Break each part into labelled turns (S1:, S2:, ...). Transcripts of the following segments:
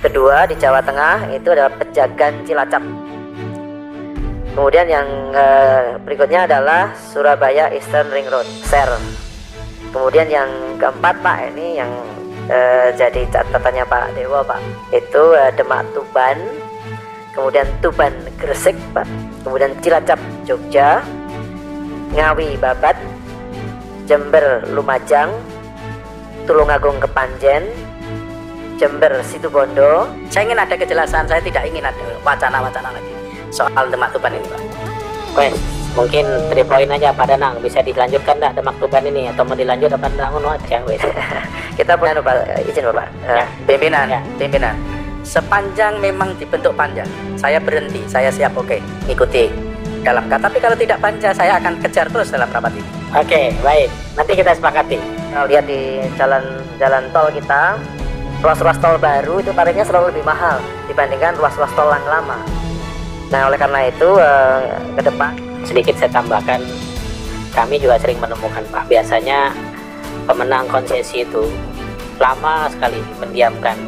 S1: Kedua di Jawa Tengah itu adalah Pejagan Cilacap. Kemudian yang berikutnya adalah Surabaya Eastern Ring Road, SER. Kemudian yang keempat Pak, ini yang jadi catatannya Pak Dewo Pak, itu Demak Tuban, kemudian Tuban Gresik Pak, kemudian Cilacap Jogja, Ngawi Babat, Jember Lumajang, Tulungagung Kepanjen, Jember Situbondo. Saya ingin ada kejelasan, saya tidak ingin ada wacana-wacana lagi soal Demak Tuban ini Pak.
S2: Oke, mungkin 3 poin aja Pak Danang, bisa dilanjutkan enggak Demak Tuban ini, atau mau dilanjut apa enggak ngono aja wes.
S1: Kita punya Pak, izin Bapak. Pimpinan, pimpinan. Sepanjang memang dibentuk panja, saya berhenti, saya siap ikuti dalam kata. Tapi kalau tidak panja, saya akan kejar terus dalam rapat ini.
S2: Oke, baik. Nanti kita sepakati.
S1: Kita lihat di jalan tol kita, ruas-ruas tol baru itu tarifnya selalu lebih mahal dibandingkan ruas-ruas tol yang lama. Nah, oleh karena itu ke depan
S2: sedikit saya tambahkan, kami juga sering menemukan Pak, biasanya pemenang konsesi itu lama sekali mendiamkan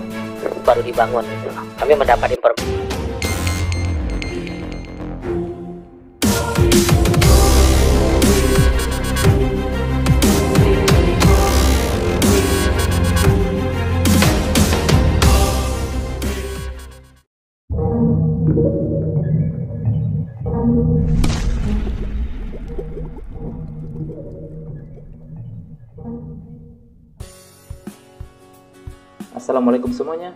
S2: baru dibangun gitu. Kami mendapat informasi.
S3: Assalamualaikum semuanya.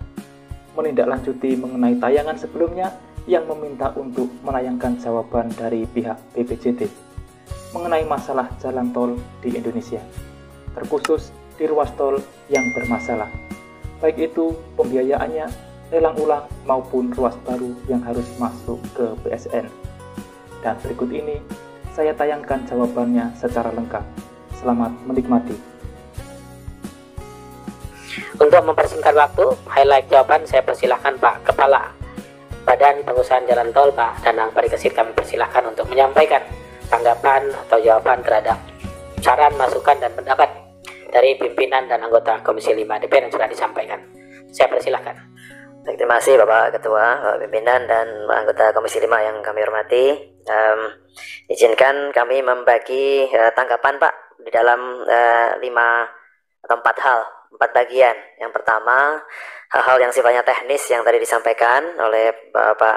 S3: Menindaklanjuti mengenai tayangan sebelumnya yang meminta untuk menayangkan jawaban dari pihak BPJT mengenai masalah jalan tol di Indonesia, terkhusus di ruas tol yang bermasalah, baik itu pembiayaannya, lelang ulang maupun ruas baru yang harus masuk ke BSN. Dan berikut ini saya tayangkan jawabannya secara lengkap. Selamat menikmati.
S2: Untuk mempersingkat waktu, highlight jawaban saya persilahkan Pak Kepala Badan Pengusahaan Jalan Tol Pak Danang Parikesit, kami persilahkan untuk menyampaikan tanggapan atau jawaban terhadap saran, masukan, dan pendapat dari pimpinan dan anggota Komisi 5 DPR yang sudah disampaikan. Saya persilahkan.
S1: Terima kasih Bapak Ketua, Bapak Pimpinan, dan anggota Komisi 5 yang kami hormati. Izinkan kami membagi tanggapan Pak di dalam 5 atau 4 bagian. Yang pertama, hal-hal yang sifatnya teknis yang tadi disampaikan oleh Bapak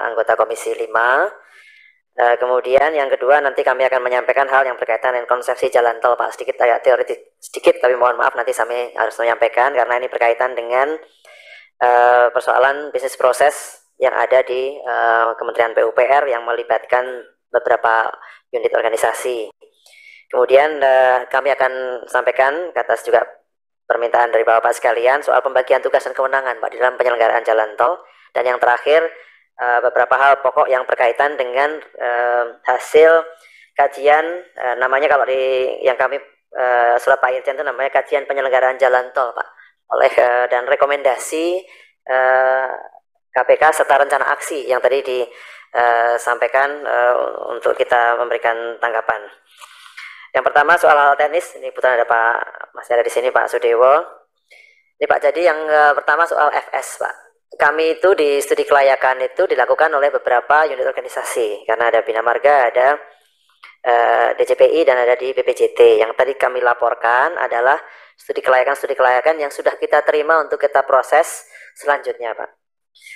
S1: anggota Komisi 5. Kemudian yang kedua, nanti kami akan menyampaikan hal yang berkaitan dengan konsepsi jalan tol Pak, sedikit teoritis sedikit, tapi mohon maaf nanti kami harus menyampaikan karena ini berkaitan dengan persoalan bisnis proses yang ada di Kementerian PUPR yang melibatkan beberapa unit organisasi. Kemudian kami akan sampaikan ke atas juga permintaan dari Bapak sekalian soal pembagian tugas dan kewenangan Pak di dalam penyelenggaraan jalan tol. Dan yang terakhir, beberapa hal pokok yang berkaitan dengan hasil kajian, namanya kalau di yang kami surat Pak Irjen itu namanya kajian penyelenggaraan jalan tol Pak, oleh dan rekomendasi KPK serta rencana aksi yang tadi disampaikan untuk kita memberikan tanggapan. Yang pertama soal hal teknis, ini kebetulan ada masih ada di sini Pak Sudewo. Ini Pak, jadi yang pertama soal FS Pak. Kami itu di studi kelayakan itu dilakukan oleh beberapa unit organisasi, karena ada Bina Marga, ada DCPI, dan ada di BPJT. Yang tadi kami laporkan adalah studi kelayakan yang sudah kita terima untuk kita proses selanjutnya Pak.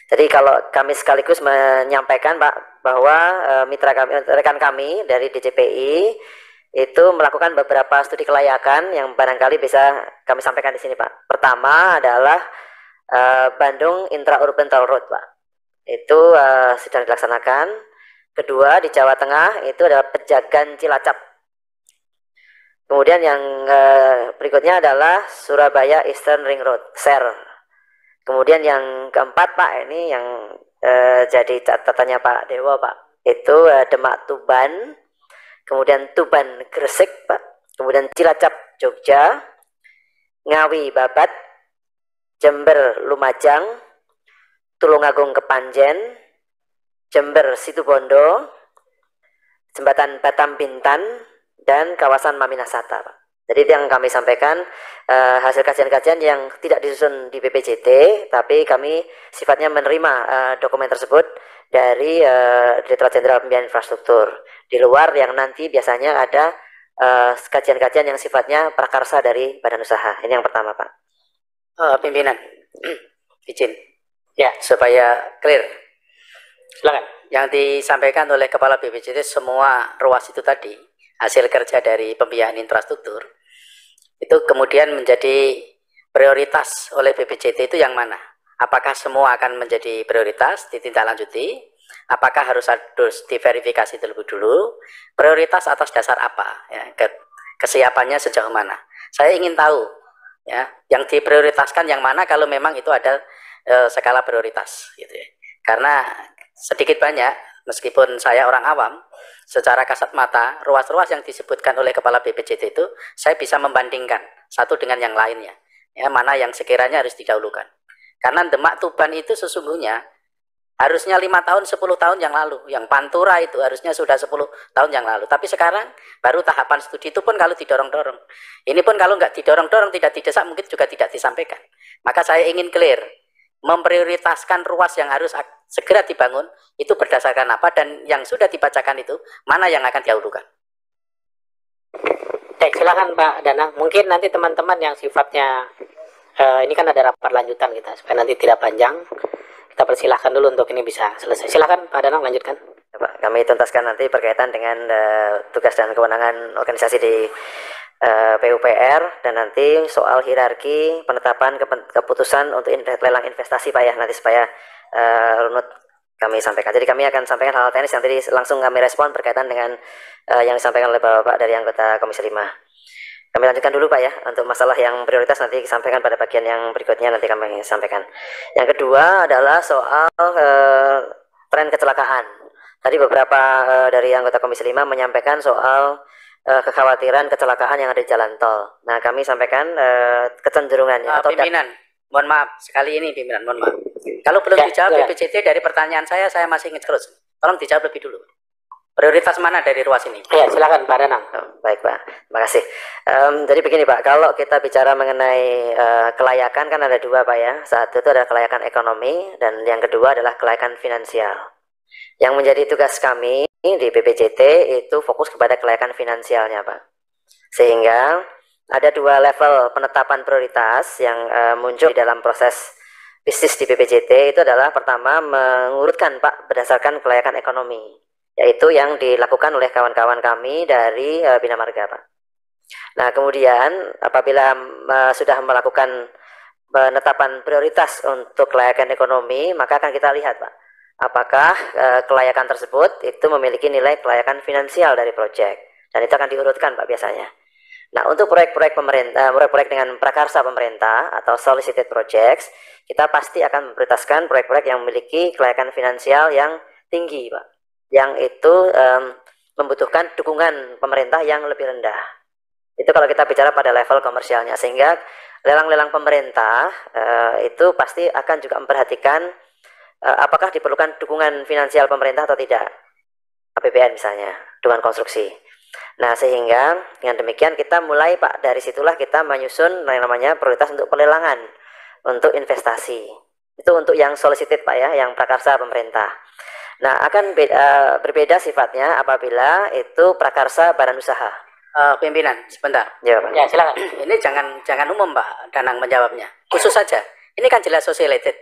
S1: Jadi kalau kami sekaligus menyampaikan Pak bahwa mitra kami, rekan kami dari DCPI itu melakukan beberapa studi kelayakan yang barangkali bisa kami sampaikan di sini Pak. Pertama adalah Bandung Intra-Urban Toll Road Pak, itu sedang dilaksanakan. Kedua di Jawa Tengah itu adalah Pejagan Cilacap. Kemudian yang berikutnya adalah Surabaya Eastern Ring Road, SER. Kemudian yang keempat Pak, ini yang jadi catatannya Pak Dewo Pak, itu Demak Tuban, kemudian Tuban Gresik Pak, kemudian Cilacap Jogja, Ngawi Babat, Jember Lumajang, Tulungagung Kepanjen, Jember Situbondo, Jembatan Batam Bintan, dan kawasan Maminasata Pak. Jadi itu yang kami sampaikan, hasil kajian-kajian yang tidak disusun di BPJT, tapi kami sifatnya menerima dokumen tersebut dari Direktorat Jenderal Pembiayaan Infrastruktur. Di luar yang nanti biasanya ada kajian-kajian yang sifatnya prakarsa dari badan usaha. Ini yang pertama, Pak.
S4: Pimpinan, izin ya supaya clear.
S2: Silakan.
S4: Yang disampaikan oleh Kepala BPJT semua ruas itu tadi hasil kerja dari pembiayaan infrastruktur itu kemudian menjadi prioritas oleh BPJT itu yang mana? Apakah semua akan menjadi prioritas ditindaklanjuti? Apakah harus diverifikasi terlebih dulu? Prioritas atas dasar apa? Ya, kesiapannya sejauh mana? Saya ingin tahu ya, yang diprioritaskan yang mana kalau memang itu ada skala prioritas gitu ya. Karena sedikit banyak meskipun saya orang awam, secara kasat mata ruas-ruas yang disebutkan oleh Kepala BPJT itu saya bisa membandingkan satu dengan yang lainnya ya, mana yang sekiranya harus didahulukan. Karena Demak Tuban itu sesungguhnya harusnya 5 tahun 10 tahun yang lalu, yang Pantura itu harusnya sudah 10 tahun yang lalu, tapi sekarang baru tahapan studi, itu pun kalau didorong-dorong. Ini pun kalau nggak didorong-dorong, tidak didesak, mungkin juga tidak disampaikan. Maka saya ingin clear, memprioritaskan ruas yang harus segera dibangun itu berdasarkan apa, dan yang sudah dibacakan itu mana yang akan didahulukan.
S2: Baik, silakan Pak Danang. Mungkin nanti teman-teman yang sifatnya ini kan ada rapat lanjutan kita supaya nanti tidak panjang. Kita persilahkan dulu untuk ini bisa selesai. Silakan Pak Danang lanjutkan.
S1: Pak, kami tuntaskan nanti berkaitan dengan tugas dan kewenangan organisasi di PUPR, dan nanti soal hierarki penetapan keputusan untuk lelang investasi Pak ya, nanti supaya runut kami sampaikan. Jadi kami akan sampaikan hal-hal teknis yang tadi langsung kami respon berkaitan dengan yang disampaikan oleh Bapak dari anggota Komisi 5. Kami lanjutkan dulu Pak ya, untuk masalah yang prioritas nanti disampaikan pada bagian yang berikutnya, nanti kami sampaikan. Yang kedua adalah soal tren kecelakaan. Tadi beberapa dari anggota Komisi 5 menyampaikan soal kekhawatiran kecelakaan yang ada di jalan tol. Nah, kami sampaikan kecenderungannya atau
S4: pimpinan, mohon maaf sekali ini pimpinan, mohon maaf. Kalau belum dijawab BPJT dari pertanyaan saya masih ingin terus. Tolong dijawab lebih dulu. Prioritas mana dari ruas ini?
S2: Ya, silakan Pak Danang.
S1: Baik Pak, terima kasih. Jadi begini Pak, kalau kita bicara mengenai kelayakan kan ada dua Pak ya. Satu itu adalah kelayakan ekonomi, dan yang kedua adalah kelayakan finansial. Yang menjadi tugas kami di BPJT itu fokus kepada kelayakan finansialnya Pak. Sehingga ada dua level penetapan prioritas yang muncul di dalam proses bisnis di BPJT. Itu adalah pertama mengurutkan Pak berdasarkan kelayakan ekonomi, yaitu yang dilakukan oleh kawan-kawan kami dari Bina Marga Pak. Nah kemudian apabila sudah melakukan penetapan prioritas untuk kelayakan ekonomi, maka akan kita lihat Pak, apakah kelayakan tersebut itu memiliki nilai kelayakan finansial dari proyek, dan itu akan diurutkan Pak biasanya. Nah untuk proyek-proyek pemerintah, proyek-proyek dengan prakarsa pemerintah atau solicited projects, kita pasti akan memprioritaskan proyek-proyek yang memiliki kelayakan finansial yang tinggi Pak, yang itu membutuhkan dukungan pemerintah yang lebih rendah. Itu kalau kita bicara pada level komersialnya, sehingga lelang-lelang pemerintah itu pasti akan juga memperhatikan apakah diperlukan dukungan finansial pemerintah atau tidak, APBN misalnya, dukungan konstruksi. Nah sehingga dengan demikian kita mulai Pak, dari situlah kita menyusun yang namanya prioritas untuk pelelangan untuk investasi. Itu untuk yang solicited Pak ya, yang prakarsa pemerintah. Nah akan berbeda sifatnya apabila itu prakarsa badan usaha.
S4: Pimpinan, sebentar.
S1: Ya, Pak.
S2: Ya, silakan.
S4: Ini jangan umum Pak Danang menjawabnya. Khusus saja. Ini kan jelas associated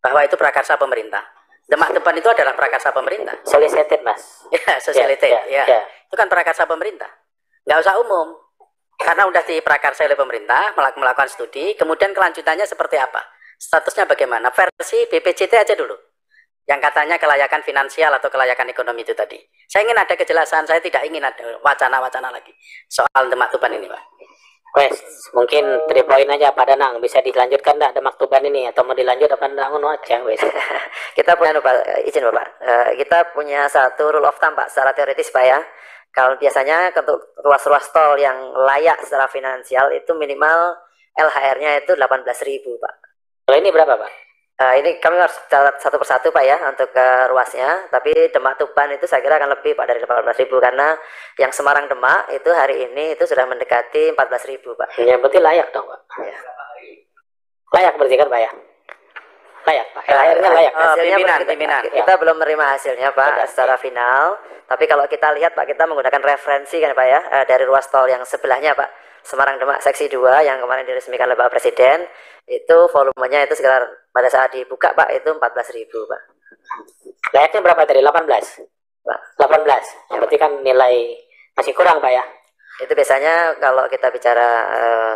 S4: bahwa itu prakarsa pemerintah. Demak Tuban itu adalah prakarsa pemerintah.
S2: Solicited Mas.
S4: Ya, associated. Ya. Itu kan prakarsa pemerintah. Nggak usah umum. Karena udah diprakarsa oleh pemerintah, melakukan studi, kemudian kelanjutannya seperti apa? Statusnya bagaimana? Versi BPJT aja dulu. Yang katanya kelayakan finansial atau kelayakan ekonomi itu tadi. Saya ingin ada kejelasan, saya tidak ingin ada wacana-wacana lagi soal Demak Tuban ini Pak.
S2: Wes, mungkin 3 poin aja Pak Danang, bisa dilanjutkan enggak Demak Tuban ini, atau mau dilanjut apa enggak ngono aja wes.
S1: Kita punya Pak, izin Bapak. Kita punya satu rule of thumb Pak, secara teoritis Pak ya. Kalau biasanya untuk ruas-ruas tol yang layak secara finansial itu minimal LHR-nya itu 18.000 Pak.
S2: Kalau ini berapa Pak?
S1: Ini kami harus catat satu persatu Pak ya untuk ruasnya, tapi Demak Tuban itu saya kira akan lebih Pak dari 18.000 karena yang Semarang Demak itu hari ini itu sudah mendekati 14.000 Pak.
S2: Ya berarti layak dong Pak.
S1: Ya.
S2: Layak berarti kan Pak ya? Layak Pak. Akhirnya layak.
S1: Hasilnya
S4: pimpinan.
S1: Kita belum menerima hasilnya Pak secara final, tapi kalau kita lihat Pak, kita menggunakan referensi kan Pak ya dari ruas tol yang sebelahnya Pak, Semarang Demak seksi 2 yang kemarin diresmikan oleh Bapak Presiden, itu volumenya itu sekitar pada saat dibuka Pak itu 14.000 Pak.
S2: Layaknya berapa tadi? 18?
S1: Pak.
S2: 18. Ya, berarti kan nilai masih kurang Pak ya?
S1: Itu biasanya kalau kita bicara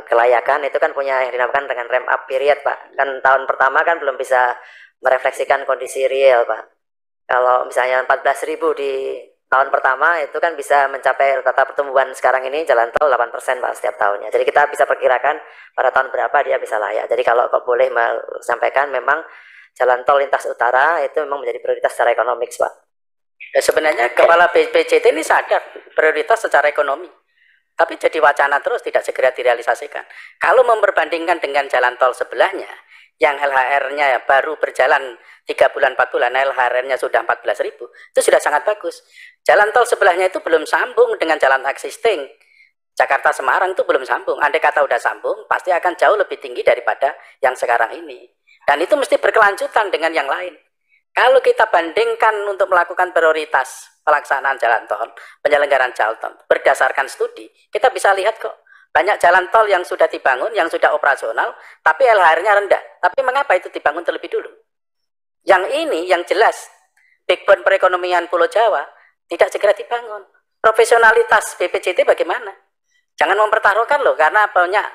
S1: kelayakan itu kan punya yang dinamakan dengan ramp up period Pak. Kan tahun pertama kan belum bisa merefleksikan kondisi real Pak. Kalau misalnya 14.000 di tahun pertama itu kan bisa mencapai rata pertumbuhan sekarang ini jalan tol 8% Pak setiap tahunnya. Jadi kita bisa perkirakan pada tahun berapa dia bisa layak. Jadi kalau kok boleh sampaikan, memang jalan tol lintas utara itu memang menjadi prioritas secara ekonomi Pak.
S4: Ya, sebenarnya kepala BPJT ini sadar prioritas secara ekonomi, tapi jadi wacana terus tidak segera direalisasikan. Kalau memperbandingkan dengan jalan tol sebelahnya yang LHR-nya baru berjalan 3 bulan 4 bulan, LHR-nya sudah 14.000, itu sudah sangat bagus. Jalan tol sebelahnya itu belum sambung dengan jalan existing. Jakarta Semarang itu belum sambung. Andai kata udah sambung, pasti akan jauh lebih tinggi daripada yang sekarang ini. Dan itu mesti berkelanjutan dengan yang lain. Kalau kita bandingkan untuk melakukan prioritas pelaksanaan jalan tol, penyelenggaraan jalan tol, berdasarkan studi, kita bisa lihat kok, banyak jalan tol yang sudah dibangun, yang sudah operasional, tapi LHR-nya rendah. Tapi mengapa itu dibangun terlebih dulu? Yang ini, yang jelas, backbone perekonomian Pulau Jawa, tidak segera dibangun. Profesionalitas BPJT bagaimana? Jangan mempertaruhkan loh, karena banyak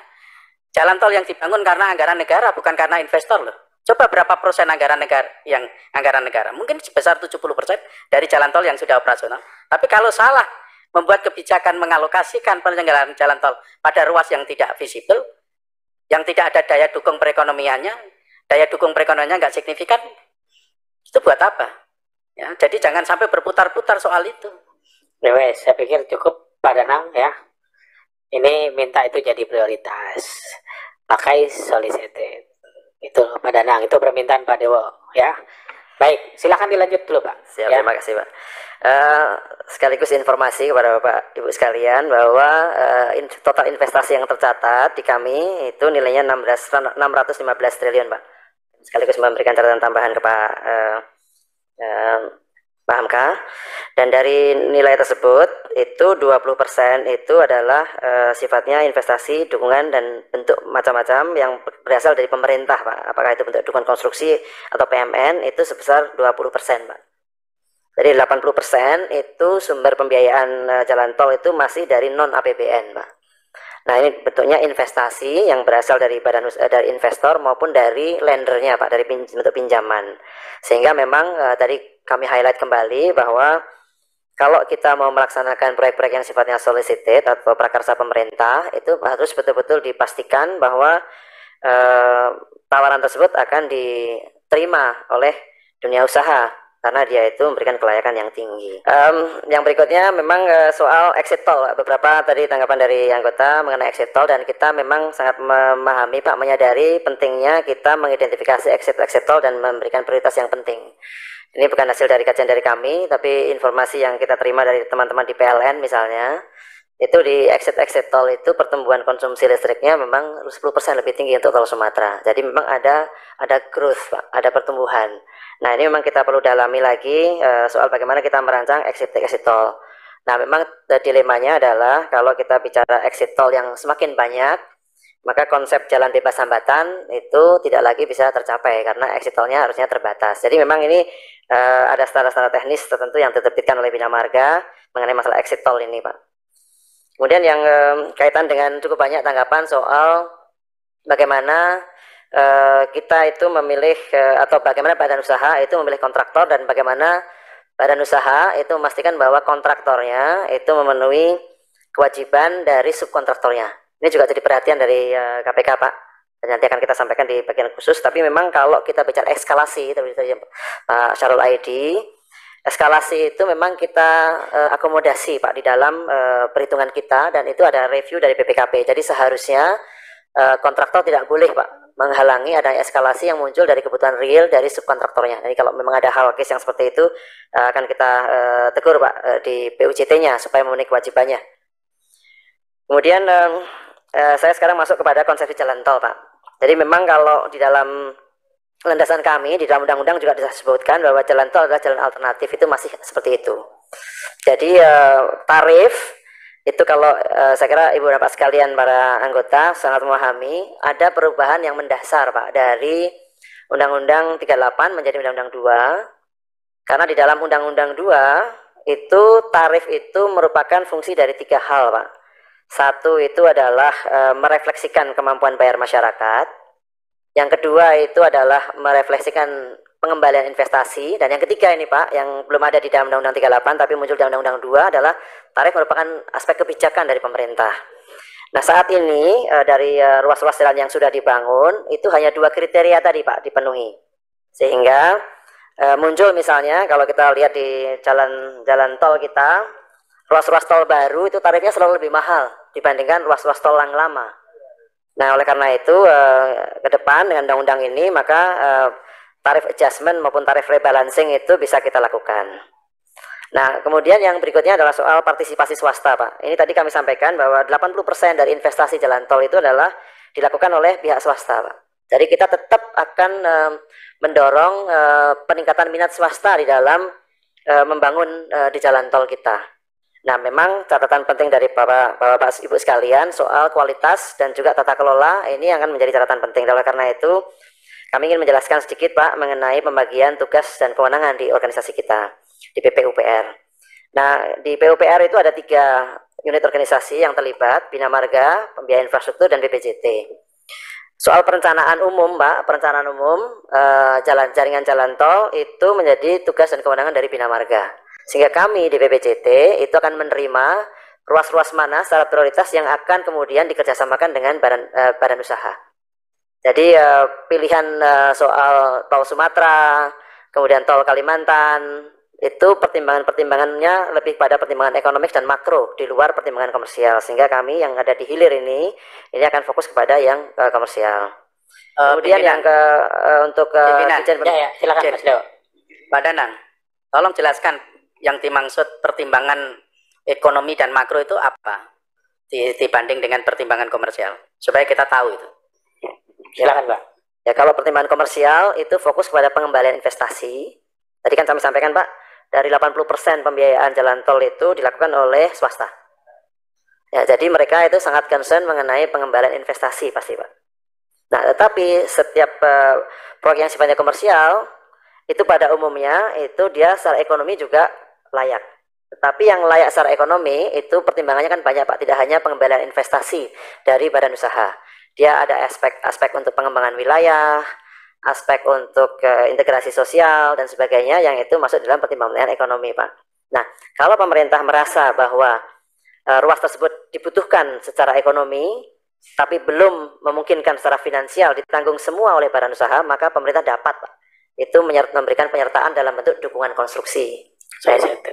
S4: jalan tol yang dibangun karena anggaran negara, bukan karena investor loh. Coba berapa persen anggaran negara yang anggaran negara? Mungkin sebesar 70% dari jalan tol yang sudah operasional. Tapi kalau salah membuat kebijakan mengalokasikan penyelenggaraan jalan tol pada ruas yang tidak visible, yang tidak ada daya dukung perekonomiannya, daya dukung perekonomiannya nggak signifikan, itu buat apa? Ya, jadi jangan sampai berputar-putar soal itu.
S2: Ya wes, saya pikir cukup Pak Danang ya. Ini minta itu jadi prioritas. Pakai solicited. Itu Pak Danang, itu permintaan Pak Dewo ya. Baik, silakan dilanjut dulu Pak.
S1: Siap,
S2: ya.
S1: terima kasih Pak. Sekaligus informasi kepada Bapak Ibu sekalian bahwa total investasi yang tercatat di kami itu nilainya 615 triliun Pak. Sekaligus memberikan catatan tambahan ke Pak Hamka. Dan dari nilai tersebut itu 20% itu adalah sifatnya investasi, dukungan dan bentuk macam-macam yang berasal dari pemerintah Pak. Apakah itu bentuk dukungan konstruksi atau PMN, itu sebesar 20% Pak. Jadi 80% itu sumber pembiayaan jalan tol itu masih dari non APBN Pak. Nah ini bentuknya investasi yang berasal dari dari investor maupun dari lendernya Pak, dari bentuk pinjaman. Sehingga memang tadi kami highlight kembali bahwa kalau kita mau melaksanakan proyek-proyek yang sifatnya solicited atau prakarsa pemerintah, itu harus betul-betul dipastikan bahwa tawaran tersebut akan diterima oleh dunia usaha, karena dia itu memberikan kelayakan yang tinggi. Yang berikutnya memang soal exit tol. Beberapa tadi tanggapan dari anggota mengenai exit tol, dan kita memang sangat memahami Pak, menyadari pentingnya kita mengidentifikasi exit tol dan memberikan prioritas yang penting. Ini bukan hasil dari kajian dari kami, tapi informasi yang kita terima dari teman-teman di PLN misalnya, itu di exit tol itu pertumbuhan konsumsi listriknya memang 10% lebih tinggi untuk tol Sumatera. Jadi memang ada growth Pak, ada pertumbuhan. Nah ini memang kita perlu dalami lagi soal bagaimana kita merancang exit tol. Nah memang dilemanya adalah kalau kita bicara exit tol yang semakin banyak, maka konsep jalan bebas hambatan itu tidak lagi bisa tercapai karena exit tolnya harusnya terbatas. Jadi memang ini ada standar-standar teknis tertentu yang diterbitkan oleh Bina Marga mengenai masalah exit tol ini Pak. Kemudian yang kaitan dengan cukup banyak tanggapan soal bagaimana kita itu memilih atau bagaimana badan usaha itu memilih kontraktor, dan bagaimana badan usaha itu memastikan bahwa kontraktornya itu memenuhi kewajiban dari subkontraktornya. Ini juga jadi perhatian dari KPK Pak, dan nanti akan kita sampaikan di bagian khusus. Tapi memang kalau kita bicara eskalasi, tadi Pak Syarul Aidi, eskalasi itu memang kita akomodasi Pak di dalam perhitungan kita, dan itu ada review dari BPKP. Jadi seharusnya kontraktor tidak boleh Pak menghalangi adanya eskalasi yang muncul dari kebutuhan real dari subkontraktornya. Jadi kalau memang ada hal case yang seperti itu akan kita tegur Pak di PUJT-nya supaya memenuhi kewajibannya. Kemudian saya sekarang masuk kepada konsepsi jalan tol Pak. Jadi memang kalau di dalam landasan kami di dalam undang-undang juga disebutkan bahwa jalan tol adalah jalan alternatif, itu masih seperti itu. Jadi tarif itu kalau saya kira Ibu Bapak sekalian para anggota sangat memahami ada perubahan yang mendasar Pak dari Undang-Undang 38 menjadi Undang-Undang 2. Karena di dalam Undang-Undang 2 itu tarif itu merupakan fungsi dari 3 hal Pak. Satu itu adalah merefleksikan kemampuan bayar masyarakat. Yang kedua itu adalah merefleksikan pengembalian investasi, dan yang ketiga ini Pak yang belum ada di dalam Undang-Undang 38 tapi muncul dalam Undang-Undang 2 adalah tarif merupakan aspek kebijakan dari pemerintah. Nah saat ini dari ruas-ruas jalan yang sudah dibangun itu hanya 2 kriteria tadi Pak dipenuhi, sehingga muncul misalnya kalau kita lihat di jalan tol kita, ruas-ruas tol baru itu tarifnya selalu lebih mahal dibandingkan ruas-ruas tol yang lama. Nah oleh karena itu ke depan dengan undang-undang ini maka tarif adjustment maupun tarif rebalancing itu bisa kita lakukan. Nah, kemudian yang berikutnya adalah soal partisipasi swasta, Pak. Ini tadi kami sampaikan bahwa 80% dari investasi jalan tol itu adalah dilakukan oleh pihak swasta, Pak. Jadi kita tetap akan mendorong peningkatan minat swasta di dalam membangun di jalan tol kita. Nah, memang catatan penting dari Bapak Ibu sekalian soal kualitas dan juga tata kelola ini akan menjadi catatan penting. Oleh karena itu, kami ingin menjelaskan sedikit Pak mengenai pembagian tugas dan kewenangan di organisasi kita di PPUPR. Nah di PUPR itu ada 3 unit organisasi yang terlibat, Bina Marga, Pembiayaan Infrastruktur, dan BPJT. Soal perencanaan umum Pak, perencanaan umum jaringan jalan tol itu menjadi tugas dan kewenangan dari Bina Marga. Sehingga kami di BPJT itu akan menerima ruas-ruas mana secara prioritas yang akan kemudian dikerjasamakan dengan badan usaha. Jadi pilihan soal tol Sumatera, kemudian tol Kalimantan, itu pertimbangannya lebih pada pertimbangan ekonomis dan makro di luar pertimbangan komersial. Sehingga kami yang ada di hilir ini akan fokus kepada yang komersial. Kemudian yang untuk
S2: ya, silakan Mas Dewo.
S4: Pak Danang, tolong jelaskan yang dimaksud pertimbangan ekonomi dan makro itu apa dibanding dengan pertimbangan komersial, supaya kita tahu itu.
S2: Silakan Pak.
S1: Ya kalau pertimbangan komersial itu fokus pada pengembalian investasi. Tadi kan kami sampaikan Pak, dari 80% pembiayaan jalan tol itu dilakukan oleh swasta. Ya, jadi mereka itu sangat concern mengenai pengembalian investasi pasti Pak. Nah tetapi setiap proyek yang sifatnya komersial itu pada umumnya itu dia secara ekonomi juga layak. Tetapi yang layak secara ekonomi itu pertimbangannya kan banyak Pak, tidak hanya pengembalian investasi dari badan usaha. Dia ada aspek untuk pengembangan wilayah, aspek untuk integrasi sosial dan sebagainya yang itu masuk dalam pertimbangan ekonomi Pak. Nah kalau pemerintah merasa bahwa ruas tersebut dibutuhkan secara ekonomi tapi belum memungkinkan secara finansial ditanggung semua oleh badan usaha, maka pemerintah dapat Pak itu memberikan penyertaan dalam bentuk dukungan konstruksi.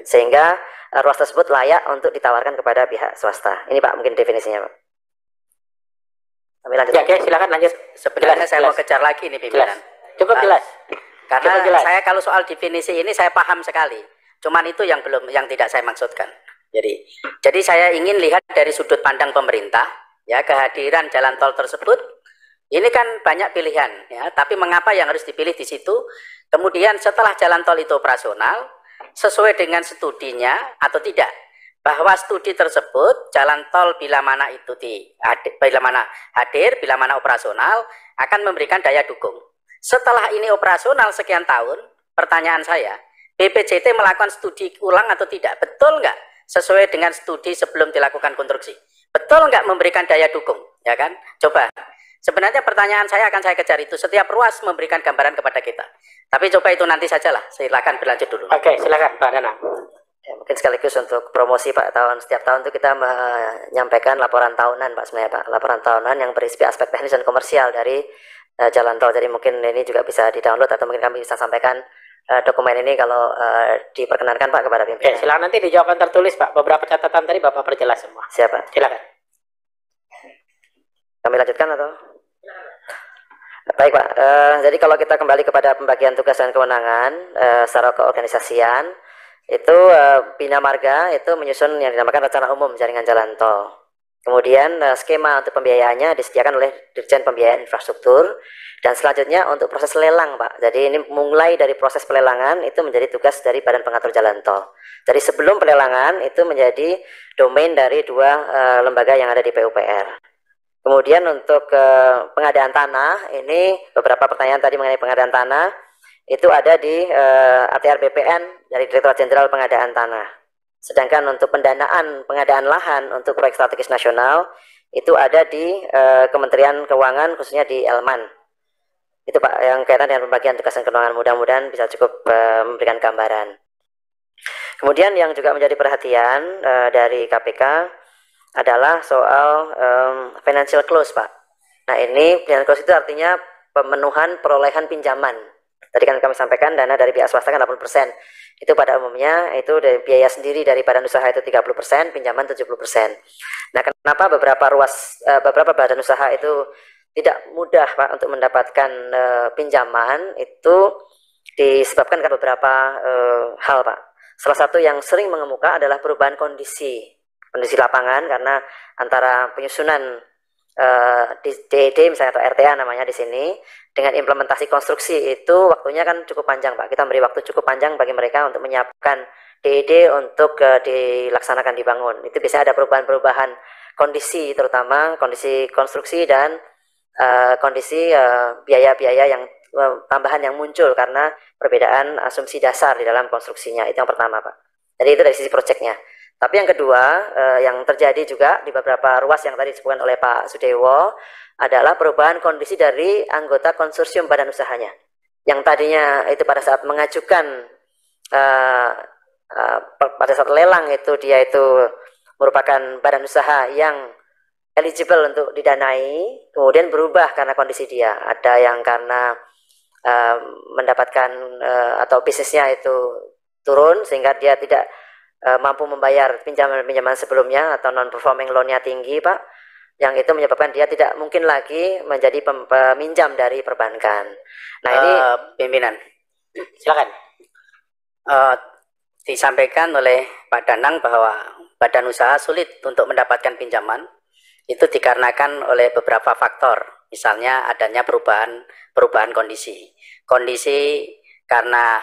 S1: Sehingga ruas tersebut layak untuk ditawarkan kepada pihak swasta. Ini Pak mungkin definisinya Pak. Kami lanjut.
S2: Ya, oke, silakan lanjut.
S4: Sebenarnya saya mau kejar lagi nih pimpinan.
S2: Cukup jelas.
S4: Karena
S2: Cukup jelas.
S4: saya kalau soal definisi ini saya paham sekali. Cuman itu yang tidak saya maksudkan. Jadi saya ingin lihat dari sudut pandang pemerintah, ya kehadiran jalan tol tersebut. Ini kan banyak pilihan, ya. Tapi mengapa yang harus dipilih di situ? Kemudian setelah jalan tol itu operasional, sesuai dengan studinya atau tidak? Bahwa studi tersebut jalan tol bila mana hadir, bila mana operasional akan memberikan daya dukung. Setelah ini operasional sekian tahun, pertanyaan saya, BPJT melakukan studi ulang atau tidak? Betul nggak sesuai dengan studi sebelum dilakukan konstruksi? Betul nggak memberikan daya dukung? Ya kan? Coba. Sebenarnya pertanyaan saya akan saya kejar itu. Setiap ruas memberikan gambaran kepada kita. Tapi coba itu nanti sajalah. Silakan berlanjut dulu.
S2: Oke, silakan Pak Danang.
S1: Ya, mungkin sekaligus untuk promosi Pak, setiap tahun itu kita menyampaikan laporan tahunan Pak sebenarnya Pak, laporan tahunan yang berisi aspek teknis dan komersial dari jalan tol. Jadi mungkin ini juga bisa di-download atau mungkin kami bisa sampaikan dokumen ini kalau diperkenankan Pak kepada pimpinan.
S2: Oke, silakan nanti di jawaban tertulis Pak. Beberapa catatan tadi Bapak perjelas semua.
S1: Siapa?
S2: Silakan.
S1: Kami lanjutkan atau? Baik Pak, jadi kalau kita kembali kepada pembagian tugas dan kewenangan secara keorganisasian, itu Bina Marga itu menyusun yang dinamakan rencana umum jaringan jalan tol. Kemudian skema untuk pembiayaannya disediakan oleh Dirjen Pembiayaan Infrastruktur, dan selanjutnya untuk proses lelang Pak. Jadi ini mulai dari proses pelelangan itu menjadi tugas dari Badan Pengatur Jalan Tol. Jadi sebelum pelelangan itu menjadi domain dari dua lembaga yang ada di PUPR. Kemudian untuk pengadaan tanah, ini beberapa pertanyaan tadi mengenai pengadaan tanah, itu ada di ATR BPN dari Direktorat Jenderal Pengadaan Tanah. Sedangkan untuk pendanaan pengadaan lahan untuk proyek strategis nasional, itu ada di Kementerian Keuangan, khususnya di Elman. Itu Pak, yang kaitan dengan pembagian tugas dan kewenangan, mudah-mudahan bisa cukup memberikan gambaran. Kemudian yang juga menjadi perhatian dari KPK, adalah soal financial close Pak. Nah ini financial close itu artinya pemenuhan perolehan pinjaman. Tadi kan kami sampaikan dana dari pihak swasta kan 80%. Itu pada umumnya itu dari biaya sendiri dari badan usaha itu 30%, pinjaman 70%. Nah kenapa beberapa badan usaha itu tidak mudah Pak untuk mendapatkan pinjaman, itu disebabkan karena beberapa hal Pak. Salah satu yang sering mengemuka adalah perubahan kondisi lapangan, karena antara penyusunan DED misalnya atau RTA namanya di sini dengan implementasi konstruksi itu waktunya kan cukup panjang Pak. Kita beri waktu cukup panjang bagi mereka untuk menyiapkan DED untuk dilaksanakan dibangun. Itu biasanya ada perubahan-perubahan kondisi, terutama kondisi konstruksi dan kondisi biaya-biaya yang tambahan yang muncul karena perbedaan asumsi dasar di dalam konstruksinya. Itu yang pertama Pak. Jadi itu dari sisi proyeknya. Tapi yang kedua, yang terjadi juga di beberapa ruas yang tadi disebutkan oleh Pak Sudewo adalah perubahan kondisi dari anggota konsorsium badan usahanya. Yang tadinya itu pada saat mengajukan, pada saat lelang itu dia itu merupakan badan usaha yang eligible untuk didanai, kemudian berubah karena kondisi dia. Ada yang karena mendapatkan atau bisnisnya itu turun sehingga dia tidak mampu membayar pinjaman-pinjaman sebelumnya atau non-performing loan-nya tinggi Pak, yang itu menyebabkan dia tidak mungkin lagi menjadi peminjam dari perbankan. Nah ini
S4: pimpinan,
S2: Silakan.
S4: disampaikan oleh Pak Danang bahwa badan usaha sulit untuk mendapatkan pinjaman, itu dikarenakan oleh beberapa faktor, misalnya adanya perubahan kondisi karena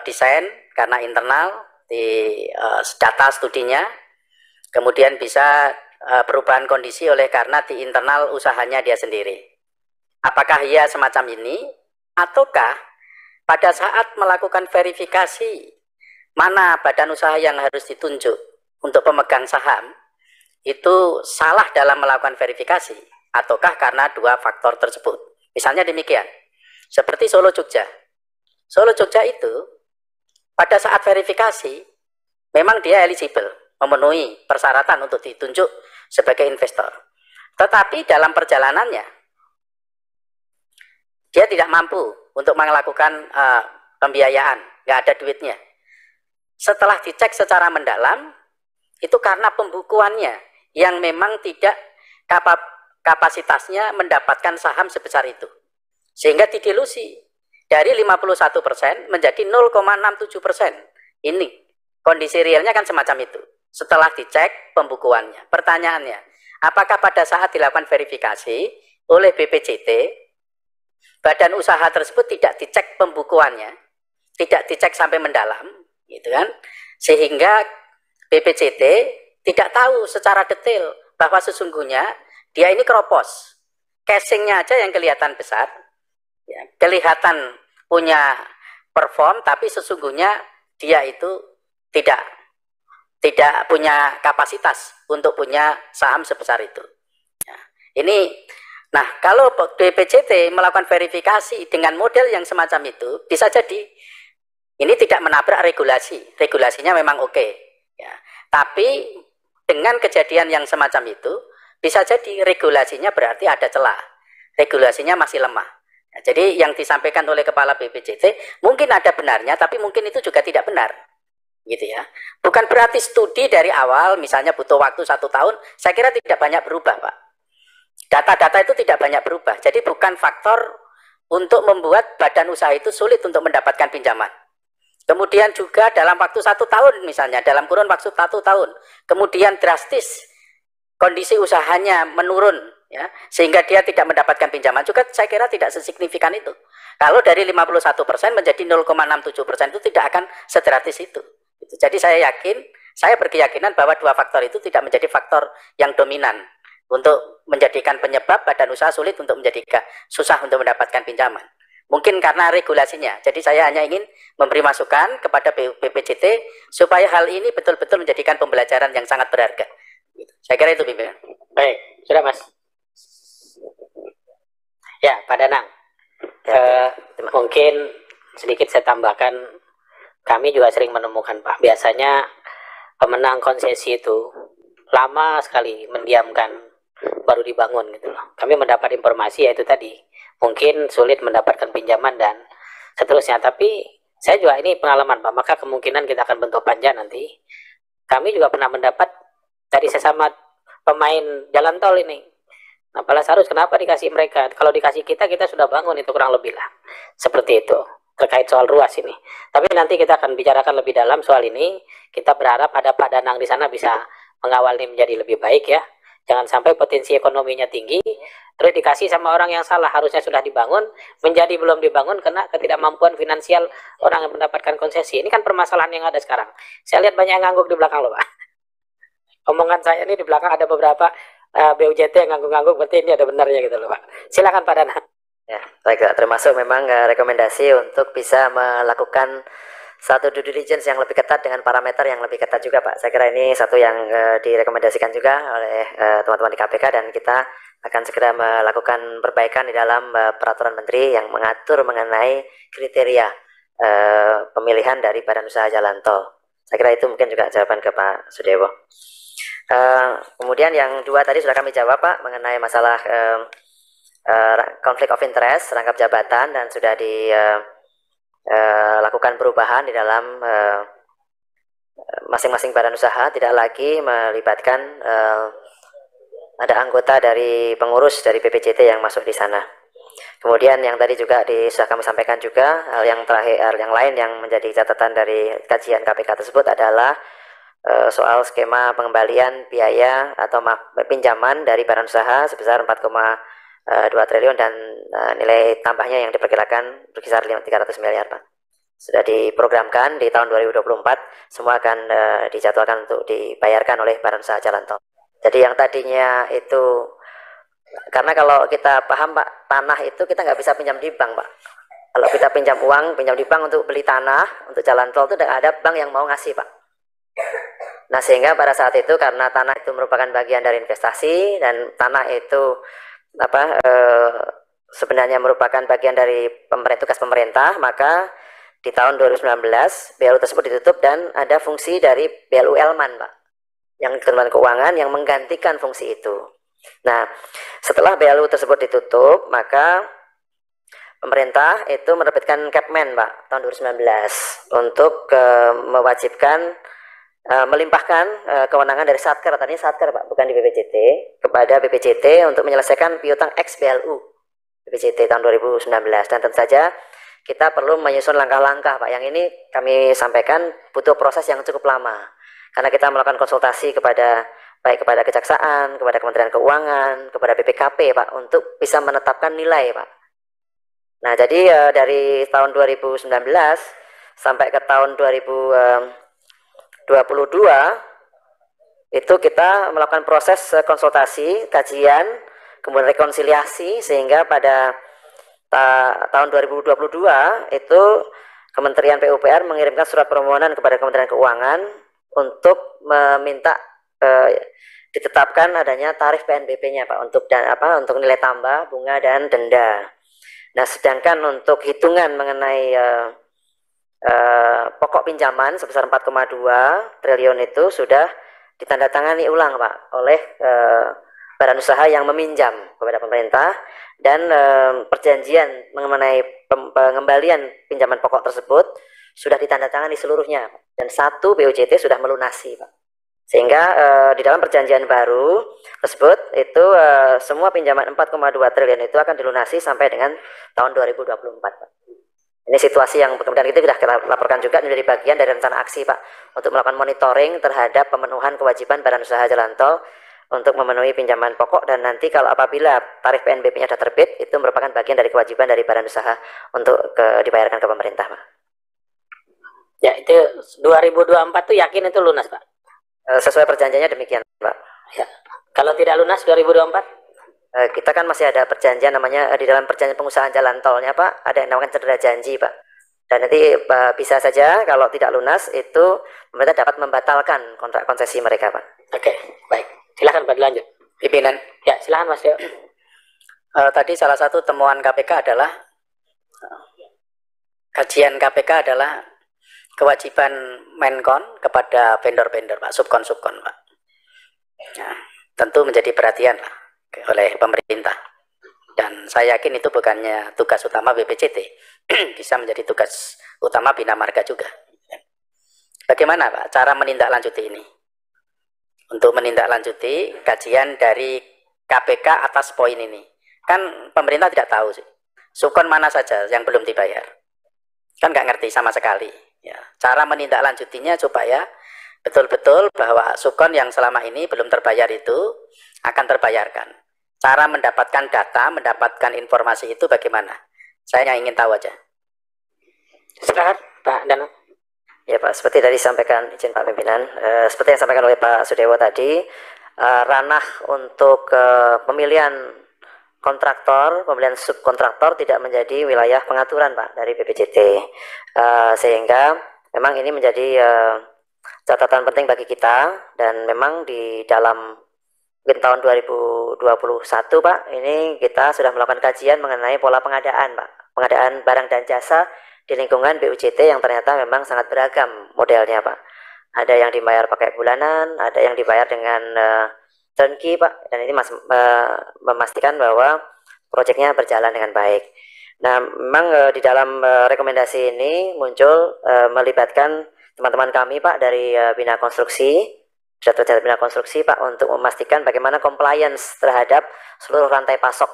S4: desain, karena internal di data studinya, kemudian bisa perubahan kondisi oleh karena di internal usahanya dia sendiri. Apakah ia semacam ini, ataukah pada saat melakukan verifikasi mana badan usaha yang harus ditunjuk untuk pemegang saham itu salah dalam melakukan verifikasi, ataukah karena dua faktor tersebut. Misalnya demikian, seperti Solo Jogja itu pada saat verifikasi memang dia eligible, memenuhi persyaratan untuk ditunjuk sebagai investor. Tetapi dalam perjalanannya dia tidak mampu untuk melakukan pembiayaan, nggak ada duitnya. Setelah dicek secara mendalam, itu karena pembukuannya yang memang tidak kapasitasnya mendapatkan saham sebesar itu. Sehingga didilusi dari 51% menjadi 0,67%. Ini kondisi realnya kan semacam itu. Setelah dicek pembukuannya. Pertanyaannya, apakah pada saat dilakukan verifikasi oleh BPJT, badan usaha tersebut tidak dicek pembukuannya, tidak dicek sampai mendalam, gitu kan? Sehingga BPJT tidak tahu secara detail bahwa sesungguhnya dia ini keropos. Casingnya aja yang kelihatan besar, ya, kelihatan punya perform, tapi sesungguhnya dia itu tidak punya kapasitas untuk punya saham sebesar itu. Nah, kalau BPJT melakukan verifikasi dengan model yang semacam itu, bisa jadi ini tidak menabrak regulasinya memang oke, ya. Tapi dengan kejadian yang semacam itu, bisa jadi regulasinya berarti ada celah, regulasinya masih lemah. Nah, jadi yang disampaikan oleh Kepala BPJT mungkin ada benarnya, tapi mungkin itu juga tidak benar, gitu ya. Bukan berarti studi dari awal, misalnya butuh waktu 1 tahun, saya kira tidak banyak berubah, Pak. Data-data itu tidak banyak berubah. Jadi bukan faktor untuk membuat badan usaha itu sulit untuk mendapatkan pinjaman. Kemudian juga dalam waktu 1 tahun misalnya, dalam kurun waktu 1 tahun, kemudian drastis kondisi usahanya menurun, ya, sehingga dia tidak mendapatkan pinjaman juga, saya kira tidak sesignifikan itu. Kalau dari 51% menjadi 0,67% itu tidak akan sedrastis itu. Jadi saya berkeyakinan bahwa dua faktor itu tidak menjadi faktor yang dominan untuk menjadikan penyebab badan usaha sulit untuk susah untuk mendapatkan pinjaman. Mungkin karena regulasinya. Jadi saya hanya ingin memberi masukan kepada BPJT supaya hal ini betul-betul menjadikan pembelajaran yang sangat berharga. Saya kira itu, pimpinan.
S2: Baik, sudah Mas. Ya, Pak Danang. Mungkin sedikit saya tambahkan, kami juga sering menemukan Pak, biasanya pemenang konsesi itu lama sekali mendiamkan baru dibangun gitu loh. Kami mendapat informasi yaitu tadi mungkin sulit mendapatkan pinjaman dan seterusnya. Tapi saya juga ini pengalaman Pak, maka kemungkinan kita akan bentuk panja nanti. Kami juga pernah mendapat dari sesama pemain jalan tol ini. Nah, Palasarus kenapa dikasih mereka? Kalau dikasih kita sudah bangun, itu kurang lebih lah. Seperti itu. Terkait soal ruas ini. Tapi nanti kita akan bicarakan lebih dalam soal ini. Kita berharap ada Pak Danang di sana bisa mengawal ini menjadi lebih baik ya. Jangan sampai potensi ekonominya tinggi, terus dikasih sama orang yang salah, harusnya sudah dibangun, menjadi belum dibangun karena ketidakmampuan finansial orang yang mendapatkan konsesi. Ini kan permasalahan yang ada sekarang. Saya lihat banyak yang ngangguk di belakang loh Pak. Omongan saya ini di belakang ada beberapa BUJT yang ngangguk-ngangguk, berarti ini ada benarnya gitu loh Pak. Silakan Pak Danang.
S1: Ya, baik, termasuk memang rekomendasi untuk bisa melakukan satu due diligence yang lebih ketat dengan parameter yang lebih ketat juga Pak. Saya kira ini satu yang direkomendasikan juga oleh teman-teman di KPK, dan kita akan segera melakukan perbaikan di dalam peraturan menteri yang mengatur mengenai kriteria pemilihan dari badan usaha jalan tol. Saya kira itu mungkin juga jawaban ke Pak Sudewo. Kemudian yang dua tadi sudah kami jawab Pak, mengenai masalah konflik of interest, rangkap jabatan, dan sudah dilakukan perubahan di dalam masing-masing badan usaha, tidak lagi melibatkan ada anggota dari pengurus dari BPJT yang masuk di sana. Kemudian yang tadi juga sudah kami sampaikan juga, hal yang terakhir, hal yang lain yang menjadi catatan dari kajian KPK tersebut adalah soal skema pengembalian biaya atau pinjaman dari badan usaha sebesar 4,2 triliun dan nilai tambahnya yang diperkirakan berkisar 300 miliar Pak. Sudah diprogramkan di tahun 2024, semua akan dijadwalkan untuk dibayarkan oleh badan usaha jalan tol. Jadi yang tadinya itu, karena kalau kita paham Pak, tanah itu kita nggak bisa pinjam di bank Pak. Kalau kita pinjam uang, pinjam di bank untuk beli tanah, untuk jalan tol itu tidak ada bank yang mau ngasih Pak. Nah sehingga pada saat itu, karena tanah itu merupakan bagian dari investasi dan tanah itu sebenarnya merupakan bagian dari tugas pemerintah, maka di tahun 2019 BLU tersebut ditutup dan ada fungsi dari BLU Elman Pak, yang Kementerian Keuangan yang menggantikan fungsi itu. Nah setelah BLU tersebut ditutup, maka pemerintah itu menerbitkan Kepmen Pak tahun 2019 untuk mewajibkan melimpahkan kewenangan dari Satker, tadinya Satker Pak, bukan di BPJT, kepada BPJT untuk menyelesaikan piutang ex BLU BPJT tahun 2019. Dan tentu saja kita perlu menyusun langkah-langkah Pak, yang ini kami sampaikan butuh proses yang cukup lama, karena kita melakukan konsultasi baik kepada Kejaksaan, kepada Kementerian Keuangan, kepada BPKP Pak, untuk bisa menetapkan nilai Pak. Nah jadi dari tahun 2019 sampai ke tahun 2022 itu kita melakukan proses konsultasi, kajian, kemudian rekonsiliasi, sehingga pada tahun 2022 itu Kementerian PUPR mengirimkan surat permohonan kepada Kementerian Keuangan untuk meminta ditetapkan adanya tarif PNBP-nya Pak, untuk nilai tambah, bunga, dan denda. Nah sedangkan untuk hitungan mengenai pokok pinjaman sebesar 4,2 triliun itu sudah ditandatangani ulang Pak oleh badan usaha yang meminjam kepada pemerintah, dan perjanjian mengenai pengembalian pinjaman pokok tersebut sudah ditandatangani seluruhnya, dan satu BUJT sudah melunasi Pak. Sehingga di dalam perjanjian baru tersebut itu semua pinjaman 4,2 triliun itu akan dilunasi sampai dengan tahun 2024, Pak. Ini situasi yang kemudian itu sudah kita laporkan juga menjadi bagian dari rencana aksi, Pak, untuk melakukan monitoring terhadap pemenuhan kewajiban Badan Usaha Jalan Tol untuk memenuhi pinjaman pokok, dan nanti kalau apabila tarif PNBP-nya sudah terbit, itu merupakan bagian dari kewajiban dari Badan Usaha untuk dibayarkan ke pemerintah, Pak.
S2: Ya, itu 2024 tuh yakin itu lunas, Pak?
S1: Sesuai perjanjiannya demikian, Pak.
S2: Ya. Kalau tidak lunas 2024?
S1: Kita kan masih ada perjanjian namanya di dalam perjanjian pengusahaan jalan tolnya, Pak, ada yang namanya cedera janji, Pak. Dan nanti bisa saja kalau tidak lunas itu pemerintah dapat membatalkan kontrak konsesi mereka, Pak.
S2: Oke, baik. Silakan Pak dilanjut.
S4: Pimpinan.
S2: Ya, silakan Mas Deo.
S4: Tadi salah satu temuan KPK adalah kajian KPK adalah kewajiban Menkon kepada vendor-vendor, Pak, subkon, Pak. Nah, tentu menjadi perhatian lah oleh pemerintah, dan saya yakin itu bukannya tugas utama BPJT, bisa menjadi tugas utama Bina Marga juga. Bagaimana, Pak, cara menindaklanjuti ini? Untuk menindaklanjuti kajian dari KPK atas poin ini, kan pemerintah tidak tahu sih subkon mana saja yang belum dibayar, kan nggak ngerti sama sekali. Ya, cara menindaklanjutinya supaya betul-betul bahwa subkon yang selama ini belum terbayar itu akan terbayarkan. Cara mendapatkan data, mendapatkan informasi itu bagaimana? Saya yang ingin tahu aja.
S2: Silakan Pak Danang.
S1: Ya, Pak, seperti tadi disampaikan, izin Pak Pimpinan, seperti yang disampaikan oleh Pak Sudewo tadi, ranah untuk pemilihan kontraktor, pemilihan subkontraktor tidak menjadi wilayah pengaturan, Pak, dari BPJT, sehingga memang ini menjadi catatan penting bagi kita, dan memang di dalam mungkin tahun 2021, Pak, ini kita sudah melakukan kajian mengenai pola pengadaan, Pak, pengadaan barang dan jasa di lingkungan BUJT yang ternyata memang sangat beragam modelnya, Pak. Ada yang dibayar pakai bulanan, ada yang dibayar dengan turnkey, Pak, dan ini memastikan bahwa proyeknya berjalan dengan baik. Nah, memang di dalam rekomendasi ini muncul melibatkan teman-teman kami, Pak, dari Bina Konstruksi, Direktur Bina Konstruksi, Pak, untuk memastikan bagaimana compliance terhadap seluruh rantai pasok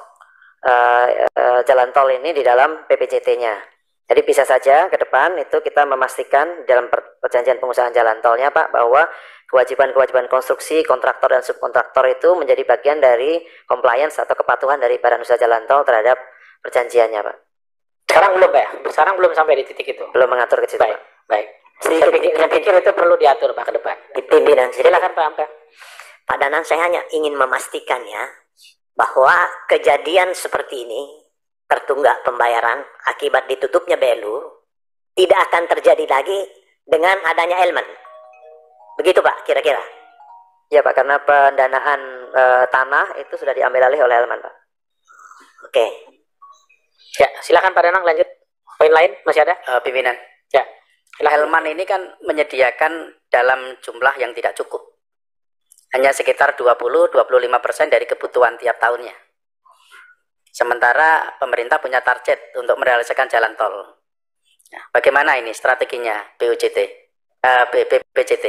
S1: jalan tol ini di dalam BPJT-nya. Jadi bisa saja ke depan itu kita memastikan dalam perjanjian pengusahaan jalan tolnya, Pak, bahwa kewajiban-kewajiban konstruksi, kontraktor dan subkontraktor itu menjadi bagian dari compliance atau kepatuhan dari Badan Usaha Jalan Tol terhadap perjanjiannya, Pak.
S2: Sekarang belum, Pak ya? Sekarang belum sampai di titik itu?
S1: Belum mengatur ke situ,
S2: baik,
S1: Pak.
S2: Baik. Saya pikir itu perlu diatur, Pak, ke depan.
S5: Pimpinan,
S2: silakan Pak Amka.
S5: Pak Danang, saya hanya ingin memastikan ya, bahwa kejadian seperti ini, tertunggak pembayaran akibat ditutupnya BLU, tidak akan terjadi lagi dengan adanya Elman. Begitu, Pak, kira-kira?
S1: Ya, Pak, karena pendanaan tanah itu sudah diambil alih oleh Elman, Pak.
S5: Oke.
S2: Ya, silakan Pak Danang lanjut. Poin lain masih ada?
S4: Pimpinan.
S2: Ya.
S4: Elman ini kan menyediakan dalam jumlah yang tidak cukup. Hanya sekitar 20-25% dari kebutuhan tiap tahunnya. Sementara pemerintah punya target untuk merealisasikan jalan tol. Nah, bagaimana ini strateginya BUJT, BPJT?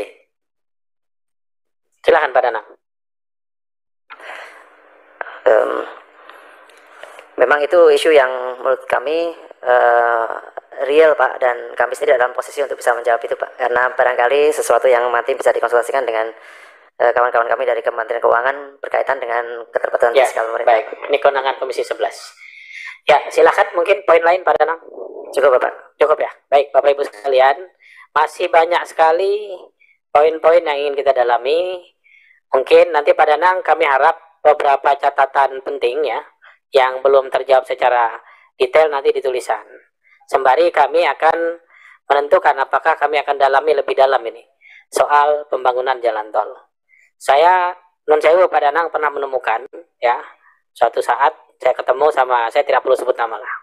S2: Silakan Pak Danang.
S1: Memang itu isu yang menurut kami real, Pak, dan kami sendiri dalam posisi untuk bisa menjawab itu, Pak, karena barangkali sesuatu yang nanti bisa dikonsultasikan dengan kawan-kawan kami dari Kementerian Keuangan berkaitan dengan keterpatuhan fiskal pemerintah.
S2: Baik, ini kewenangan Komisi 11. Ya, silakan mungkin poin lain Pak Danang.
S1: Cukup, Bapak.
S2: Cukup ya. Baik, Bapak Ibu sekalian, masih banyak sekali poin-poin yang ingin kita dalami. Mungkin nanti Pak Danang kami harap beberapa catatan penting ya, yang belum terjawab secara detail nanti di tulisan. Sembari kami akan menentukan apakah kami akan dalami lebih dalam ini soal pembangunan jalan tol. Saya non sewu Pak Danang pernah menemukan ya, suatu saat saya ketemu sama, saya tidak perlu sebut nama lah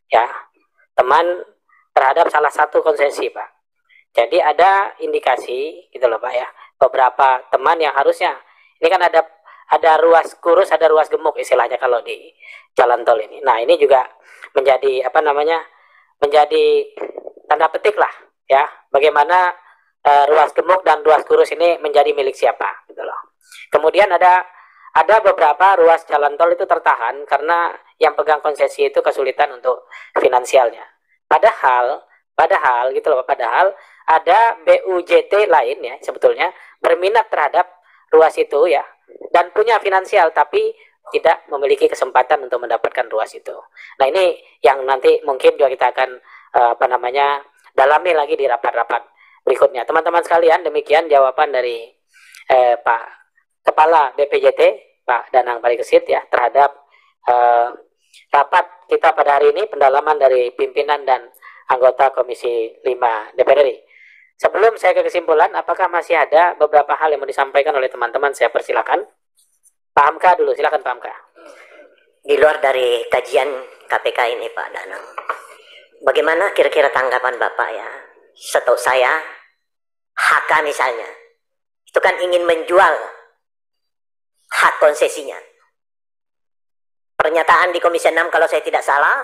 S2: ya, teman terhadap salah satu konsesi, Pak. Jadi ada indikasi gitu loh, Pak ya, beberapa teman yang harusnya ini kan ada ruas kurus, ada ruas gemuk istilahnya kalau di jalan tol ini. Nah, ini juga menjadi menjadi tanda petik lah ya, bagaimana ruas gemuk dan ruas kurus ini menjadi milik siapa gitu loh. Kemudian ada beberapa ruas jalan tol itu tertahan karena yang pegang konsesi itu kesulitan untuk finansialnya. Padahal gitu loh, padahal ada BUJT lain ya sebetulnya berminat terhadap ruas itu ya dan punya finansial tapi tidak memiliki kesempatan untuk mendapatkan ruas itu. Nah, ini yang nanti mungkin juga kita akan dalami lagi di rapat-rapat berikutnya. Teman-teman sekalian, demikian jawaban dari Pak Kepala BPJT, Pak Danang Parikesit ya terhadap rapat kita pada hari ini, pendalaman dari pimpinan dan anggota Komisi 5 DPR RI. Sebelum saya ke kesimpulan, apakah masih ada beberapa hal yang mau disampaikan oleh teman-teman? Saya persilakan. Pak Hamka dulu, silakan Pak Hamka.
S5: Di luar dari kajian KPK ini Pak Danang, bagaimana kira-kira tanggapan Bapak ya? Setahu saya, HK misalnya, itu kan ingin menjual hak konsesinya. Pernyataan di Komisi 6 kalau saya tidak salah,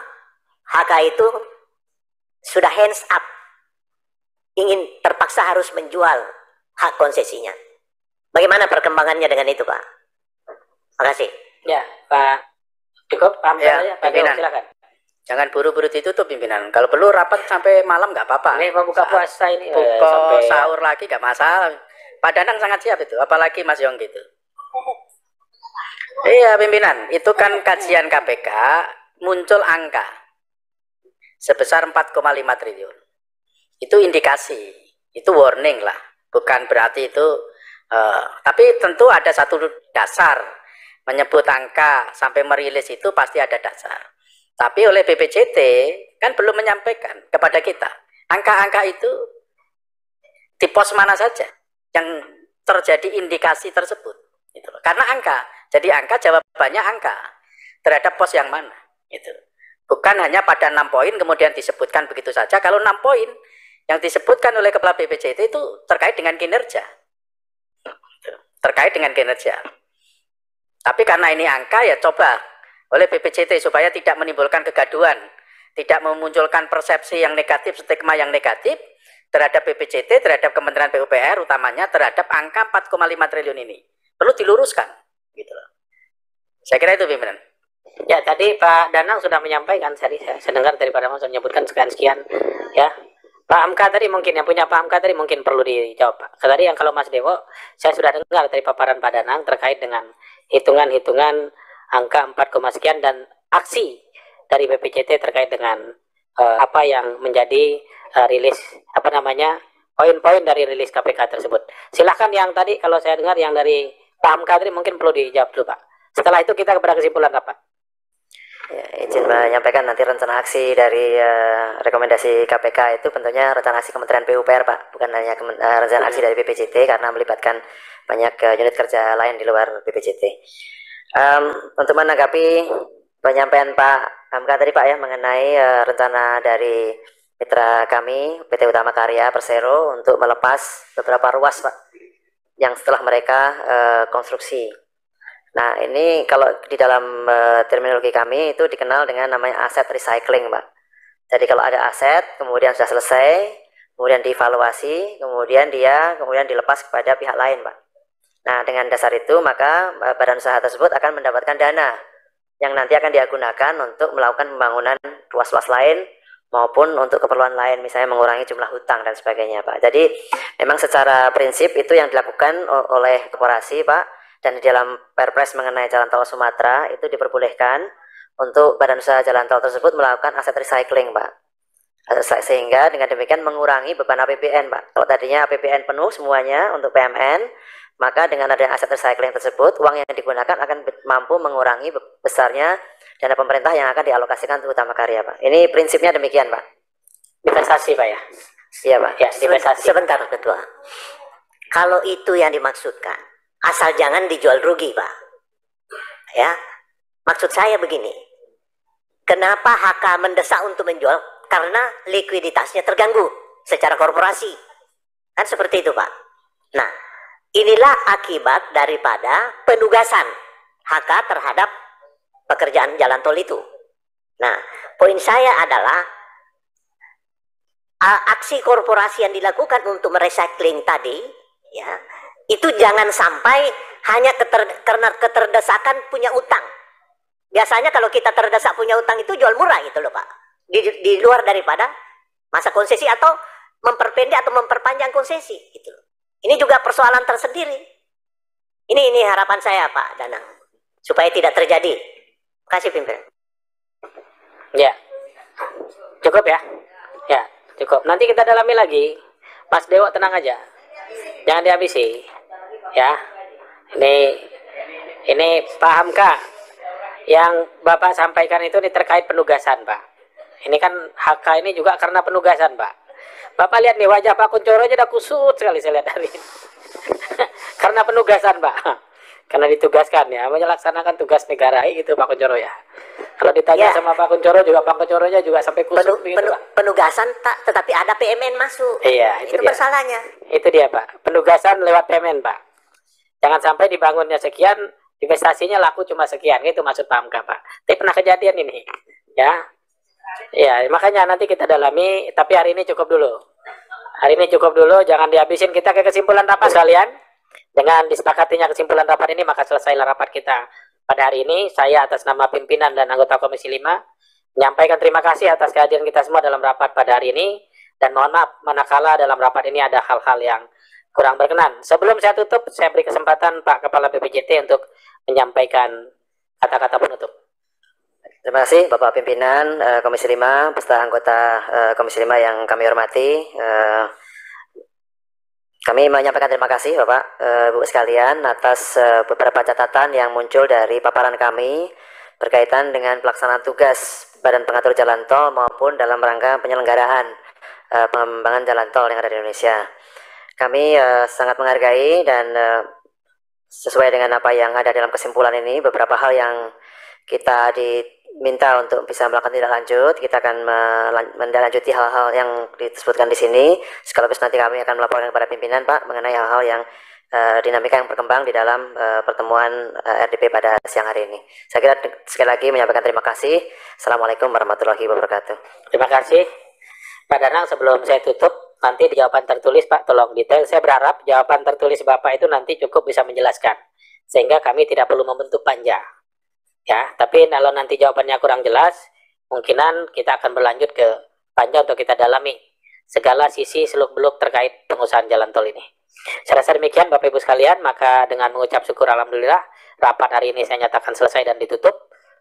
S5: HK itu sudah hands up, ingin terpaksa harus menjual hak konsesinya. Bagaimana perkembangannya dengan itu Pak? Terima kasih.
S2: Ya, Pak cukup, Pak Hamka ya, Pak Dewo, silakan.
S4: Jangan buru-buru ditutup pimpinan. Kalau perlu rapat sampai malam nggak apa-apa.
S2: Ini mau buka puasa ini.
S4: Buka sahur lagi nggak masalah. Pak Danang sangat siap itu, apalagi Mas Yong gitu. Iya pimpinan, itu kan kajian KPK muncul angka sebesar 4,5 triliun. Itu indikasi, itu warning lah, bukan berarti itu. Tapi tentu ada satu dasar menyebut angka sampai merilis itu pasti ada dasar. Tapi oleh BPJT kan belum menyampaikan kepada kita angka-angka itu di pos mana saja yang terjadi indikasi tersebut. Gitu. Karena angka, jadi angka jawabannya angka terhadap pos yang mana. Gitu. Bukan hanya pada 6 poin kemudian disebutkan begitu saja. Kalau 6 poin yang disebutkan oleh Kepala BPJT itu terkait dengan kinerja. Terkait dengan kinerja. Tapi karena ini angka ya coba oleh BPJT supaya tidak menimbulkan kegaduhan, tidak memunculkan persepsi yang negatif, stigma yang negatif terhadap BPJT, terhadap Kementerian PUPR, utamanya terhadap angka 4,5 triliun ini. Perlu diluruskan. Gitu loh. Saya kira itu pimpinan.
S2: Ya, tadi Pak Danang sudah menyampaikan, saya dengar dari Pak Danang sudah menyebutkan sekian-sekian ya. Pak Hamka tadi mungkin, yang punya Pak Hamka tadi mungkin perlu dijawab Pak. Tadi yang kalau Mas Dewo, saya sudah dengar dari paparan Pak Danang terkait dengan hitungan-hitungan angka 4, sekian dan aksi dari BPJT terkait dengan apa yang menjadi rilis poin-poin dari rilis KPK tersebut. Silahkan yang tadi kalau saya dengar yang dari Pak Hamka tadi mungkin perlu dijawab dulu Pak. Setelah itu kita kepada kesimpulan rapat.
S1: Ya, izin menyampaikan nanti rencana aksi dari rekomendasi KPK itu tentunya rencana aksi Kementerian PUPR Pak, bukan hanya rencana aksi dari BPJT karena melibatkan banyak unit kerja lain di luar BPJT. Untuk menanggapi penyampaian Pak Hamka tadi Pak ya mengenai rencana dari mitra kami PT Utama Karya Persero untuk melepas beberapa ruas Pak yang setelah mereka konstruksi. Nah ini kalau di dalam terminologi kami itu dikenal dengan namanya aset recycling Pak. Jadi kalau ada aset kemudian sudah selesai, kemudian dievaluasi, kemudian dilepas kepada pihak lain Pak. Nah dengan dasar itu maka badan usaha tersebut akan mendapatkan dana yang nanti akan digunakan untuk melakukan pembangunan ruas-ruas lain maupun untuk keperluan lain, misalnya mengurangi jumlah hutang dan sebagainya Pak. Jadi memang secara prinsip itu yang dilakukan oleh korporasi Pak. Dan di dalam Perpres mengenai Jalan Tol Sumatera itu diperbolehkan untuk badan usaha jalan tol tersebut melakukan aset recycling Pak. Sehingga dengan demikian mengurangi beban APBN Pak. Kalau tadinya APBN penuh semuanya untuk PMN, maka dengan adanya aset recycling tersebut uang yang digunakan akan mampu mengurangi besarnya dana pemerintah yang akan dialokasikan untuk Utama Karya Pak. Ini prinsipnya demikian Pak.
S2: Divestasi Pak ya?
S1: Iya Pak.
S2: Ya, divestasi.
S5: Sebentar Ketua. Kalau itu yang dimaksudkan, asal jangan dijual rugi Pak. Ya, maksud saya begini. Kenapa HK mendesak untuk menjual? Karena likuiditasnya terganggu secara korporasi. Kan seperti itu Pak. Nah, inilah akibat daripada penugasan HK terhadap pekerjaan jalan tol itu. Nah, poin saya adalah aksi korporasi yang dilakukan untuk merecycling tadi, ya, itu jangan sampai hanya karena keterdesakan punya utang. Biasanya kalau kita terdesak punya utang itu jual murah gitu loh Pak. Di luar daripada masa konsesi atau memperpendek atau memperpanjang konsesi gitu. Ini juga persoalan tersendiri. Ini harapan saya Pak Danang supaya tidak terjadi. Terima kasih pimpinan.
S2: Ya, cukup ya. Ya, cukup. Nanti kita dalami lagi. Mas Dewo tenang aja, jangan dihabisi. Ya, ini pahamkah yang Bapak sampaikan itu terkait penugasan Pak? Ini kan HK ini juga karena penugasan Pak. Bapak lihat nih wajah Pak Kuncoro aja udah kusut sekali saya lihat hari ini. Karena penugasan Pak. Karena ditugaskan ya melaksanakan tugas negara gitu Pak Kuncoro ya. Kalau ditanya sama Pak Kuncoro juga Pak Kuncoronya juga sampai kusut gitu Pak.
S5: Penugasan tetapi ada PMN masuk.
S2: Iya,
S5: itu masalahnya.
S2: Itu dia Pak. Penugasan lewat PMN Pak. Jangan sampai dibangunnya sekian, investasinya laku cuma sekian, itu maksud paham Pak. Tapi pernah kejadian ini, ya. Ya, makanya nanti kita dalami, tapi hari ini cukup dulu. Hari ini cukup dulu, jangan dihabisin. Kita ke kesimpulan rapat sekalian. Dengan disepakatinya kesimpulan rapat ini, maka selesailah rapat kita pada hari ini. Saya atas nama pimpinan dan anggota Komisi 5 menyampaikan terima kasih atas kehadiran kita semua dalam rapat pada hari ini. Dan mohon maaf manakala dalam rapat ini ada hal-hal yang kurang berkenan. Sebelum saya tutup, saya beri kesempatan Pak Kepala BPJT untuk menyampaikan kata-kata penutup.
S1: Terima kasih Bapak Pimpinan Komisi 5 beserta anggota Komisi 5 yang kami hormati. Kami menyampaikan terima kasih Bapak, Ibu sekalian atas beberapa catatan yang muncul dari paparan kami berkaitan dengan pelaksanaan tugas Badan Pengatur Jalan Tol maupun dalam rangka penyelenggaraan pengembangan jalan tol yang ada di Indonesia. Kami sangat menghargai dan sesuai dengan apa yang ada dalam kesimpulan ini, beberapa hal yang kita diminta untuk bisa melakukan tindak lanjut, kita akan menindaklanjuti hal-hal yang disebutkan di sini. Sekaligus nanti kami akan melaporkan kepada pimpinan Pak mengenai hal-hal yang dinamika yang berkembang di dalam pertemuan RDP pada siang hari ini. Saya kira sekali lagi menyampaikan terima kasih. Assalamualaikum warahmatullahi wabarakatuh.
S2: Terima kasih Pak Danang. Sebelum saya tutup, nanti di jawaban tertulis Pak tolong detail. Saya berharap jawaban tertulis Bapak itu nanti cukup bisa menjelaskan, sehingga kami tidak perlu membentuk panja. Ya, tapi kalau nanti jawabannya kurang jelas, kemungkinan kita akan berlanjut ke panja untuk kita dalami segala sisi seluk-beluk terkait pengusahaan jalan tol ini. Saya rasa demikian Bapak Ibu sekalian, maka dengan mengucap syukur alhamdulillah, rapat hari ini saya nyatakan selesai dan ditutup.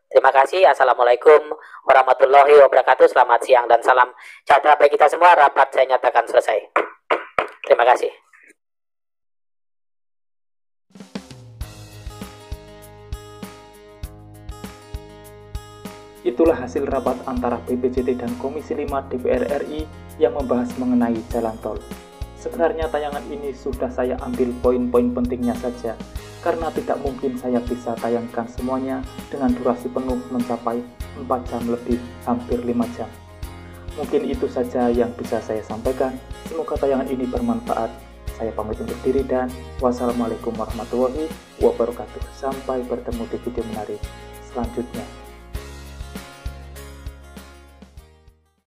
S2: Terima kasih. Assalamualaikum warahmatullahi wabarakatuh. Selamat siang dan salam sejahtera bagi kita semua. Rapat saya nyatakan selesai. Terima kasih.
S3: Itulah hasil rapat antara BPJT dan Komisi 5 DPR RI yang membahas mengenai jalan tol. Sebenarnya tayangan ini sudah saya ambil poin-poin pentingnya saja, karena tidak mungkin saya bisa tayangkan semuanya dengan durasi penuh mencapai 4 jam lebih, hampir 5 jam. Mungkin itu saja yang bisa saya sampaikan. Semoga tayangan ini bermanfaat. Saya pamit undur diri dan wassalamualaikum warahmatullahi wabarakatuh. Sampai bertemu di video menarik selanjutnya.